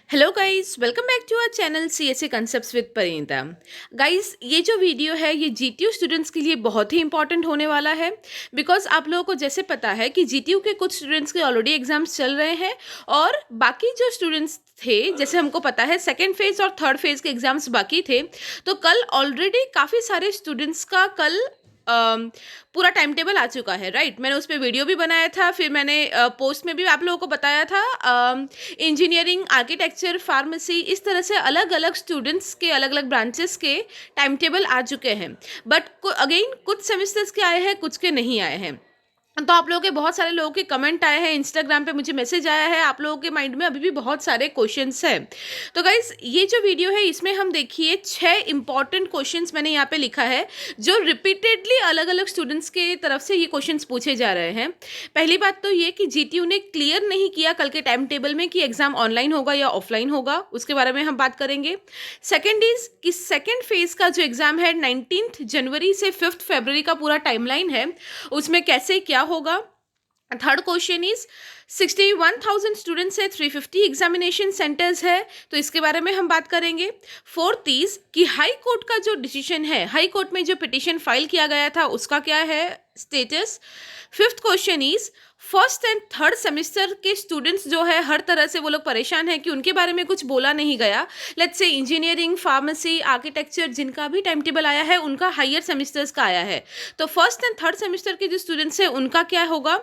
Hello guys, welcome back to our channel CSA concepts with Parineeta. Guys, ये जो video है ये जीटीयू स्टूडेंट्स के लिए बहुत ही इंपॉर्टेंट होने वाला है। बिकॉज आप लोगों को जैसे पता है कि जीटीयू के कुछ स्टूडेंट्स के ऑलरेडी एग्जाम्स चल रहे हैं और बाकी जो स्टूडेंट्स थे, जैसे हमको पता है सेकेंड फेज और थर्ड फेज के एग्जाम्स बाकी थे। तो कल ऑलरेडी काफ़ी सारे स्टूडेंट्स का कल पूरा टाइम टेबल आ चुका है, राइट। मैंने उस पर वीडियो भी बनाया था, फिर मैंने पोस्ट में भी आप लोगों को बताया था। इंजीनियरिंग, आर्किटेक्चर, फार्मेसी, इस तरह से अलग अलग स्टूडेंट्स के अलग अलग ब्रांचेस के टाइम टेबल आ चुके हैं। बट अगेन कुछ सेमेस्टर्स के आए हैं, कुछ के नहीं आए हैं। तो आप लोगों के बहुत सारे लोगों के कमेंट आए हैं, इंस्टाग्राम पे मुझे मैसेज आया है, आप लोगों के माइंड में अभी भी बहुत सारे क्वेश्चंस हैं। तो गाइज, ये जो वीडियो है इसमें हम देखिए 6 इंपॉर्टेंट क्वेश्चंस मैंने यहाँ पे लिखा है जो रिपीटेडली अलग अलग स्टूडेंट्स के तरफ से ये क्वेश्चंस पूछे जा रहे हैं। पहली बात तो ये कि जीटीयू ने क्लियर नहीं किया कल के टाइम टेबल में कि एग्जाम ऑनलाइन होगा या ऑफलाइन होगा, उसके बारे में हम बात करेंगे। सेकेंड इज कि सेकेंड फेज का जो एग्जाम है 19 जनवरी से 5 फरवरी का पूरा टाइमलाइन है, उसमें कैसे क्या होगा। थर्ड क्वेश्चन इज 61,000 स्टूडेंट्स है, 350 एग्जामिनेशन सेंटर्स है, तो इसके बारे में हम बात करेंगे। फोर्थ इज कि हाई कोर्ट का जो डिसीजन है, हाई कोर्ट में जो पिटीशन फाइल किया गया था उसका क्या है status. Fifth question is first and third semester के स्टूडेंट्स जो है हर तरह से वो लोग परेशान हैं कि उनके बारे में कुछ बोला नहीं गया। Let's say engineering, pharmacy, architecture जिनका भी टाइम टेबल आया है उनका हायर सेमेस्टर्स का आया है, तो फर्स्ट एंड थर्ड सेमेस्टर के जो स्टूडेंट्स हैं उनका क्या होगा।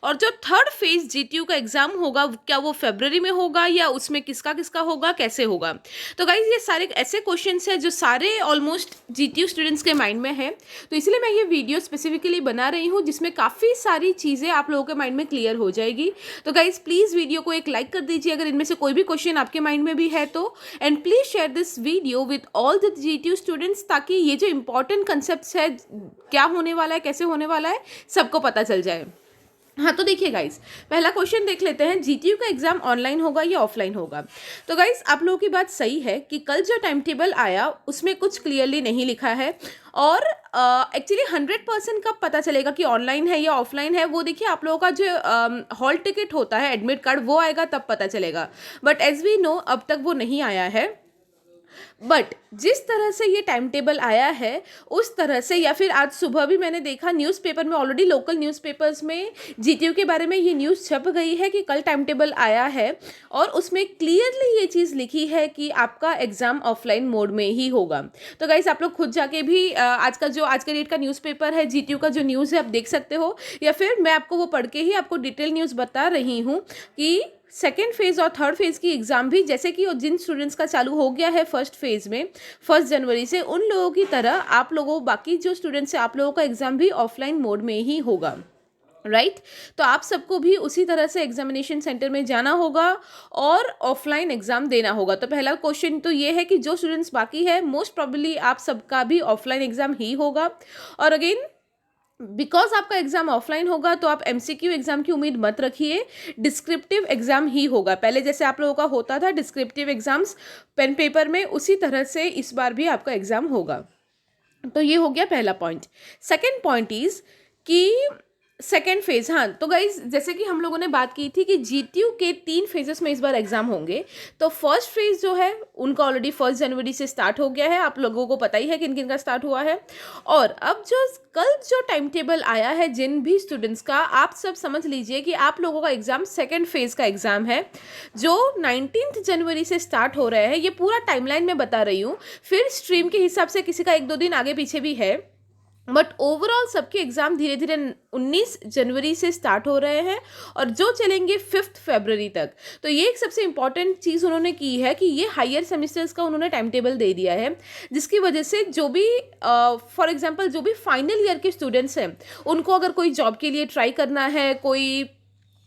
और जो थर्ड फेज जीटीयू का एग्जाम होगा क्या वो फरवरी में होगा या उसमें किसका किसका होगा, कैसे होगा। तो गाइज, ये सारे ऐसे क्वेश्चन हैं जो सारे ऑलमोस्ट जीटीयू स्टूडेंट्स के माइंड में है, तो इसलिए मैं ये वीडियो स्पेसिफिकली बना रही हूँ जिसमें काफ़ी सारी चीज़ें आप लोगों के माइंड में क्लियर हो जाएगी। तो गाइज, प्लीज़ वीडियो को एक लाइक कर दीजिए अगर इनमें से कोई भी क्वेश्चन आपके माइंड में भी है तो, and please share this video with all the GTU students ताकि ये जो इंपॉर्टेंट कंसेप्ट है, क्या होने वाला है, कैसे होने वाला है, सबको पता चल जाए। हाँ, तो देखिए गाइस, पहला क्वेश्चन देख लेते हैं, जीटीयू का एग्जाम ऑनलाइन होगा या ऑफलाइन होगा। तो गाइस, आप लोगों की बात सही है कि कल जो टाइम टेबल आया उसमें कुछ क्लियरली नहीं लिखा है। और एक्चुअली 100% कब पता चलेगा कि ऑनलाइन है या ऑफलाइन है, वो देखिए आप लोगों का जो हॉल टिकट होता है, एडमिट कार्ड, वो आएगा तब पता चलेगा। बट एज वी नो अब तक वो नहीं आया है। बट जिस तरह से ये टाइम टेबल आया है उस तरह से, या फिर आज सुबह भी मैंने देखा न्यूज़पेपर में, ऑलरेडी लोकल न्यूज़पेपर्स में जीटीयू के बारे में ये न्यूज़ छप गई है कि कल टाइम टेबल आया है और उसमें क्लियरली ये चीज़ लिखी है कि आपका एग्ज़ाम ऑफलाइन मोड में ही होगा। तो गाइस, आप लोग खुद जाके भी आज के डेट का न्यूज़पेपर है, जीटीयू का जो न्यूज़ है आप देख सकते हो, या फिर मैं आपको वो पढ़ के ही आपको डिटेल न्यूज़ बता रही हूँ कि सेकेंड फेज और थर्ड फेज की एग्जाम भी जैसे कि जिन स्टूडेंट्स का चालू हो गया है फर्स्ट फेज में 1 जनवरी से, उन लोगों की तरह आप लोगों, बाकी जो स्टूडेंट्स हैं, आप लोगों का एग्जाम भी ऑफलाइन मोड में ही होगा, राइट। तो आप सबको भी उसी तरह से एग्जामिनेशन सेंटर में जाना होगा और ऑफलाइन एग्जाम देना होगा। तो पहला क्वेश्चन तो ये है कि जो स्टूडेंट्स बाकी है, मोस्ट प्रॉब्ली आप सबका भी ऑफलाइन एग्जाम ही होगा। और अगेन, बिकॉज आपका एग्जाम ऑफलाइन होगा तो आप एमसीक्यू एग्जाम की उम्मीद मत रखिए, डिस्क्रिप्टिव एग्जाम ही होगा। पहले जैसे आप लोगों का होता था डिस्क्रिप्टिव एग्जाम्स पेन पेपर में, उसी तरह से इस बार भी आपका एग्जाम होगा। तो ये हो गया पहला पॉइंट। सेकेंड पॉइंट इज कि सेकेंड फेज, हाँ, तो गाइज जैसे कि हम लोगों ने बात की थी कि जीटीयू के 3 फेजेस में इस बार एग्जाम होंगे। तो फर्स्ट फेज जो है उनका ऑलरेडी 1 जनवरी से स्टार्ट हो गया है, आप लोगों को पता ही है किन किन का स्टार्ट हुआ है। और अब कल जो टाइम टेबल आया है जिन भी स्टूडेंट्स का, आप सब समझ लीजिए कि आप लोगों का एग्जाम सेकेंड फेज का एग्जाम है जो 19 जनवरी से स्टार्ट हो रहा है। ये पूरा टाइमलाइन में बता रही हूँ, फिर स्ट्रीम के हिसाब से किसी का 1-2 दिन आगे पीछे भी है, बट ओवरऑल सबके एग्जाम धीरे धीरे 19 जनवरी से स्टार्ट हो रहे हैं और जो चलेंगे 5 फरवरी तक। तो ये एक सबसे इंपॉर्टेंट चीज़ उन्होंने की है कि ये हायर सेमेस्टर्स का उन्होंने टाइम टेबल दे दिया है, जिसकी वजह से जो भी फॉर एग्जांपल जो भी फाइनल ईयर के स्टूडेंट्स हैं, उनको अगर कोई जॉब के लिए ट्राई करना है, कोई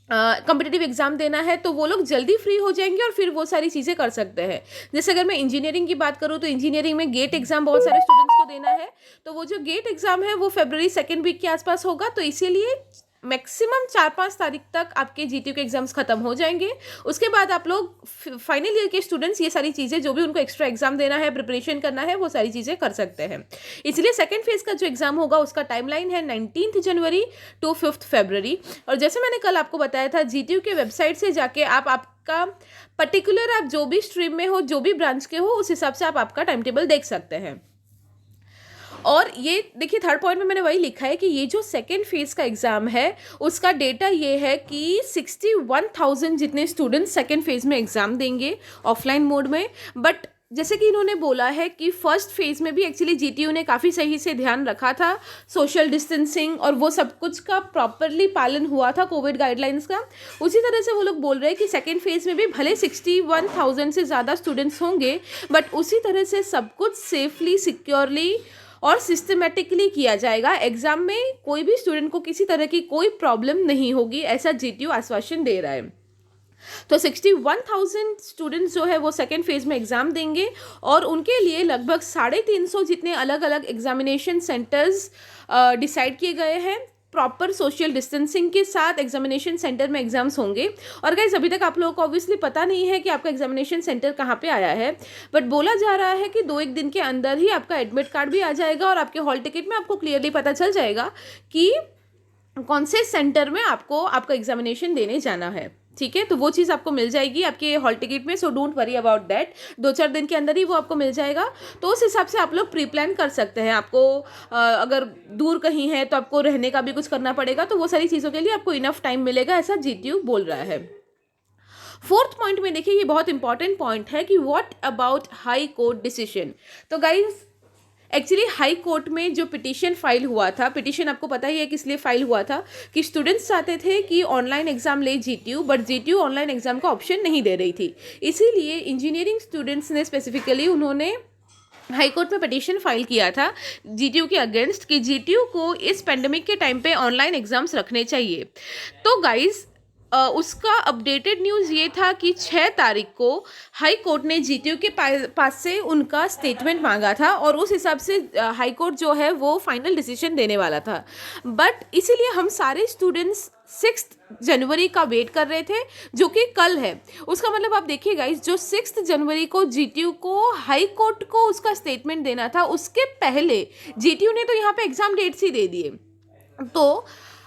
कॉम्पिटिटिव एग्जाम देना है, तो वो लोग जल्दी फ्री हो जाएंगे और फिर वो सारी चीज़ें कर सकते हैं। जैसे अगर मैं इंजीनियरिंग की बात करूँ तो इंजीनियरिंग में गेट एग्जाम बहुत सारे स्टूडेंट्स को देना है, तो वो जो गेट एग्जाम है वो फरवरी सेकेंड वीक के आसपास होगा। तो इसीलिए मैक्सिमम 4-5 तारीख तक आपके जीटीयू के एग्जाम्स खत्म हो जाएंगे। उसके बाद आप लोग फाइनल ईयर के स्टूडेंट्स ये सारी चीज़ें जो भी उनको एक्स्ट्रा एग्जाम देना है, प्रिपरेशन करना है, वो सारी चीज़ें कर सकते हैं। इसलिए सेकेंड फेज का जो एग्जाम होगा उसका टाइमलाइन है 19 जनवरी टू 5 फरवरी। और जैसे मैंने कल आपको बताया था, जीटीयू के वेबसाइट से जाके आपका पर्टिकुलर आप जो भी स्ट्रीम में हो, जो भी ब्रांच के हो, उस हिसाब से आप आपका टाइम टेबल देख सकते हैं। और ये देखिए थर्ड पॉइंट में मैंने वही लिखा है कि ये जो सेकेंड फेज़ का एग्ज़ाम है उसका डेटा ये है कि 61,000 जितने स्टूडेंट्स सेकेंड फेज़ में एग्ज़ाम देंगे ऑफलाइन मोड में। बट जैसे कि इन्होंने बोला है कि फर्स्ट फेज़ में भी एक्चुअली जीटीयू ने काफ़ी सही से ध्यान रखा था, सोशल डिस्टेंसिंग और वो सब कुछ का प्रॉपरली पालन हुआ था कोविड गाइडलाइंस का। उसी तरह से वो लोग बोल रहे हैं कि सेकेंड फेज़ में भी भले 61,000 से ज़्यादा स्टूडेंट्स होंगे, बट उसी तरह से सब कुछ सेफली, सिक्योरली और सिस्टमेटिकली किया जाएगा। एग्जाम में कोई भी स्टूडेंट को किसी तरह की कोई प्रॉब्लम नहीं होगी, ऐसा जीटीयू आश्वासन दे रहा है। तो 61,000 स्टूडेंट्स जो है वो सेकेंड फेज में एग्ज़ाम देंगे और उनके लिए लगभग 350 जितने अलग अलग एग्जामिनेशन सेंटर्स डिसाइड किए गए हैं। प्रॉपर सोशल डिस्टेंसिंग के साथ एग्जामिनेशन सेंटर में एग्जाम्स होंगे। और गाइस अभी तक आप लोगों को ऑब्वियसली पता नहीं है कि आपका एग्जामिनेशन सेंटर कहाँ पे आया है, बट बोला जा रहा है कि 2-1 दिन के अंदर ही आपका एडमिट कार्ड भी आ जाएगा और आपके हॉल टिकट में आपको क्लियरली पता चल जाएगा कि कौन से सेंटर में आपको आपका एग्जामिनेशन देने जाना है। ठीक है, तो वो चीज़ आपको मिल जाएगी आपके हॉल टिकट में, so don't worry about that. 2-4 दिन के अंदर ही वो आपको मिल जाएगा। तो उस हिसाब से आप लोग प्री प्लान कर सकते हैं। आपको अगर दूर कहीं है तो आपको रहने का भी कुछ करना पड़ेगा, तो वो सारी चीज़ों के लिए आपको इनफ टाइम मिलेगा, ऐसा जीटीयू बोल रहा है। फोर्थ पॉइंट में देखिए, ये बहुत इंपॉर्टेंट पॉइंट है कि what about high court decision. तो गाइज एक्चुअली हाई कोर्ट में जो पिटीशन फाइल हुआ था, पिटीशन आपको पता ही है किस लिए फाइल हुआ था, कि स्टूडेंट्स चाहते थे कि ऑनलाइन एग्जाम ले GTU, but GTU online exam का ऑप्शन नहीं दे रही थी। इसीलिए इंजीनियरिंग स्टूडेंट्स ने स्पेसिफिकली उन्होंने हाई कोर्ट में पिटीशन फाइल किया था जीटीयू के अगेंस्ट कि जीटीयू को इस पेंडेमिक के टाइम पे ऑनलाइन एग्जाम्स रखने चाहिए। तो गाइज उसका अपडेटेड न्यूज़ ये था कि 6 तारीख को हाई कोर्ट ने जीटीयू के पास से उनका स्टेटमेंट मांगा था और उस हिसाब से हाई कोर्ट जो है वो फाइनल डिसीजन देने वाला था। बट इसीलिए हम सारे स्टूडेंट्स 6 जनवरी का वेट कर रहे थे, जो कि कल है। उसका मतलब आप देखिए गाइस, जो 6 जनवरी को जीटीयू को हाई कोर्ट को उसका स्टेटमेंट देना था, उसके पहले जीटीयू ने तो यहाँ पे एग्ज़ाम डेट्स ही दे दिए। तो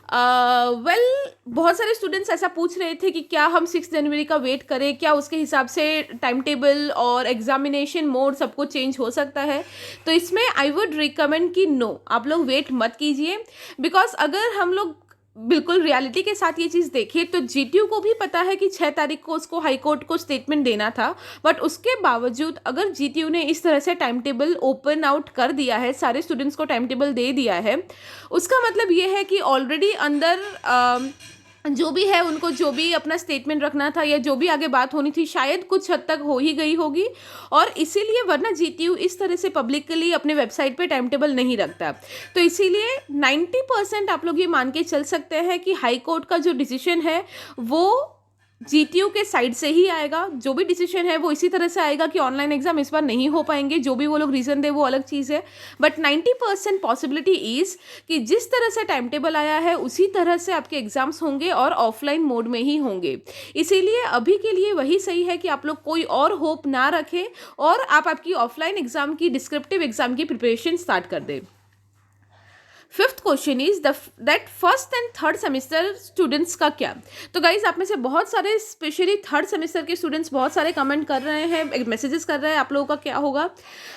बहुत सारे स्टूडेंट्स ऐसा पूछ रहे थे कि क्या हम 6 जनवरी का वेट करें, क्या उसके हिसाब से टाइम टेबल और एग्जामिनेशन मोड सब कुछ चेंज हो सकता है। तो इसमें आई वुड रिकमेंड कि नो, आप लोग वेट मत कीजिए, बिकॉज अगर हम लोग बिल्कुल रियलिटी के साथ ये चीज़ देखें तो जीटीयू को भी पता है कि 6 तारीख को उसको हाई कोर्ट को स्टेटमेंट देना था, बट उसके बावजूद अगर जीटीयू ने इस तरह से टाइम टेबल ओपन आउट कर दिया है, सारे स्टूडेंट्स को टाइम टेबल दे दिया है, उसका मतलब ये है कि ऑलरेडी अंदर जो भी है उनको जो भी अपना स्टेटमेंट रखना था या जो भी आगे बात होनी थी शायद कुछ हद तक हो ही गई होगी। और इसीलिए वरना जीटीयू इस तरह से पब्लिकली अपने वेबसाइट पे टाइम टेबल नहीं रखता। तो इसीलिए 90% आप लोग ये मान के चल सकते हैं कि हाई कोर्ट का जो डिसीजन है वो जीटीयू के साइड से ही आएगा। जो भी डिसीजन है वो इसी तरह से आएगा कि ऑनलाइन एग्जाम इस बार नहीं हो पाएंगे। जो भी वो लोग रीज़न दे वो अलग चीज़ है, बट 90% पॉसिबिलिटी इज़ कि जिस तरह से टाइम टेबल आया है उसी तरह से आपके एग्जाम्स होंगे और ऑफलाइन मोड में ही होंगे। इसीलिए अभी के लिए वही सही है कि आप लोग कोई और होप ना रखें और आप आपकी ऑफलाइन एग्जाम की, डिस्क्रिप्टिव एग्जाम की प्रिपरेशन स्टार्ट कर दें। Fifth question is that first and third semester students का क्या। तो गाइज आप में से बहुत सारे स्पेशली थर्ड सेमेस्टर के स्टूडेंट्स बहुत सारे कमेंट कर रहे हैं, मैसेजेस कर रहे हैं आप लोगों का क्या होगा।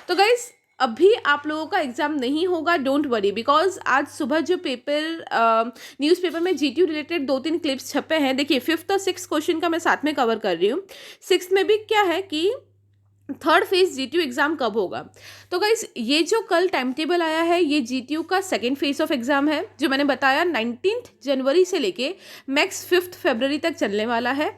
तो गाइज अभी आप लोगों का एग्ज़ाम नहीं होगा, डोंट वरी, बिकॉज आज सुबह जो पेपर न्यूज़पेपर में जीटीयू रिलेटेड 2-3 क्लिप्स छपे हैं। देखिए 5th और 6th क्वेश्चन का मैं साथ में कवर कर रही हूँ। 6th में भी क्या है कि थर्ड फेज जीटीयू एग्ज़ाम कब होगा। तो गाइस ये जो कल टाइम टेबल आया है ये जीटीयू का सेकेंड फेज ऑफ एग्ज़ाम है, जो मैंने बताया 19 जनवरी से लेके मैक्स 5 फरवरी तक चलने वाला है।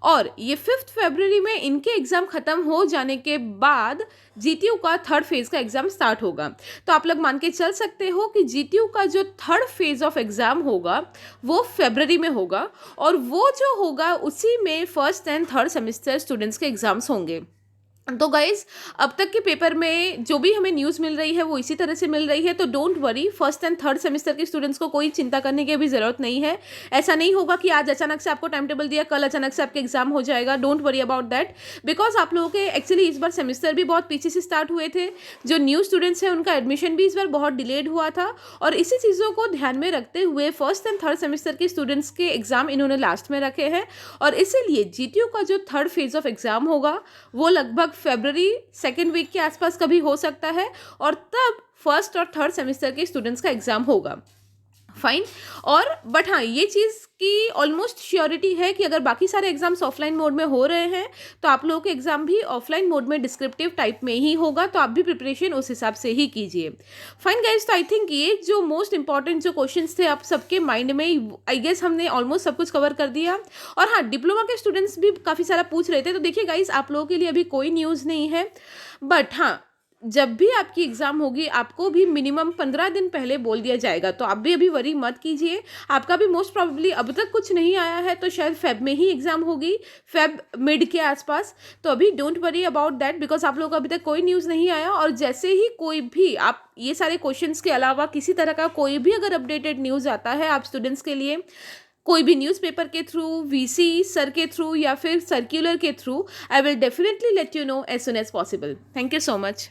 और ये 5 फरवरी में इनके एग्ज़ाम ख़त्म हो जाने के बाद जीटीयू का थर्ड फेज़ का एग्ज़ाम स्टार्ट होगा। तो आप लोग मान के चल सकते हो कि जीटीयू का जो थर्ड फेज़ ऑफ एग्ज़ाम होगा वो फरवरी में होगा, और वो जो होगा उसी में first and third semester students के एग्ज़ाम्स होंगे। तो गाइज़ अब तक के पेपर में जो भी हमें न्यूज़ मिल रही है वो इसी तरह से मिल रही है, तो don't worry, first and third semester के स्टूडेंट्स को कोई चिंता करने की अभी ज़रूरत नहीं है। ऐसा नहीं होगा कि आज अचानक से आपको टाइम टेबल दिया, कल अचानक से आपके एग्ज़ाम हो जाएगा, don't worry about that. Because आप लोगों के एक्चुअली इस बार सेमेस्टर भी बहुत पीछे से स्टार्ट हुए थे। जो न्यू स्टूडेंट्स हैं उनका एडमिशन भी इस बार बहुत डिलेड हुआ था, और इसी चीज़ों को ध्यान में रखते हुए फर्स्ट एंड थर्ड सेमेस्टर के स्टूडेंट्स के एग्ज़ाम इन्होंने लास्ट में रखे हैं। और इसीलिए जीटीयू का जो थर्ड फेज़ ऑफ एग्ज़ाम होगा वो लगभग फरवरी सेकेंड वीक के आसपास कभी हो सकता है, और तब फर्स्ट और थर्ड सेमेस्टर के स्टूडेंट्स का एग्ज़ाम होगा। फाइन। और बट हाँ, ये चीज़ की ऑलमोस्ट श्योरिटी है कि अगर बाकी सारे एग्जाम्स ऑफलाइन मोड में हो रहे हैं तो आप लोगों के एग्जाम भी ऑफलाइन मोड में डिस्क्रिप्टिव टाइप में ही होगा, तो आप भी प्रिपरेशन उस हिसाब से ही कीजिए। फाइन गाइज, तो आई थिंक ये जो मोस्ट इंपॉर्टेंट जो क्वेश्चंस थे आप सबके माइंड में, आई गेस हमने ऑलमोस्ट सब कुछ कवर कर दिया। और हाँ, डिप्लोमा के स्टूडेंट्स भी काफ़ी सारा पूछ रहे थे, तो देखिए गाइज, आप लोगों के लिए अभी कोई न्यूज़ नहीं है, बट हाँ, जब भी आपकी एग्ज़ाम होगी आपको भी मिनिमम 15 दिन पहले बोल दिया जाएगा, तो आप भी अभी वरी मत कीजिए। आपका भी मोस्ट प्रोबेबली अब तक कुछ नहीं आया है, तो शायद फेब में ही एग्ज़ाम होगी, फेब मिड के आसपास। तो अभी don't worry about that, because आप लोगों को अभी तक कोई न्यूज़ नहीं आया। और जैसे ही कोई भी, आप ये सारे क्वेश्चंस के अलावा किसी तरह का कोई भी अगर अपडेटेड न्यूज़ आता है आप स्टूडेंट्स के लिए, कोई भी न्यूज़पेपर के थ्रू, वीसी सर के थ्रू या फिर सर्कुलर के through, I will definitely let you know as soon as possible. Thank you so much.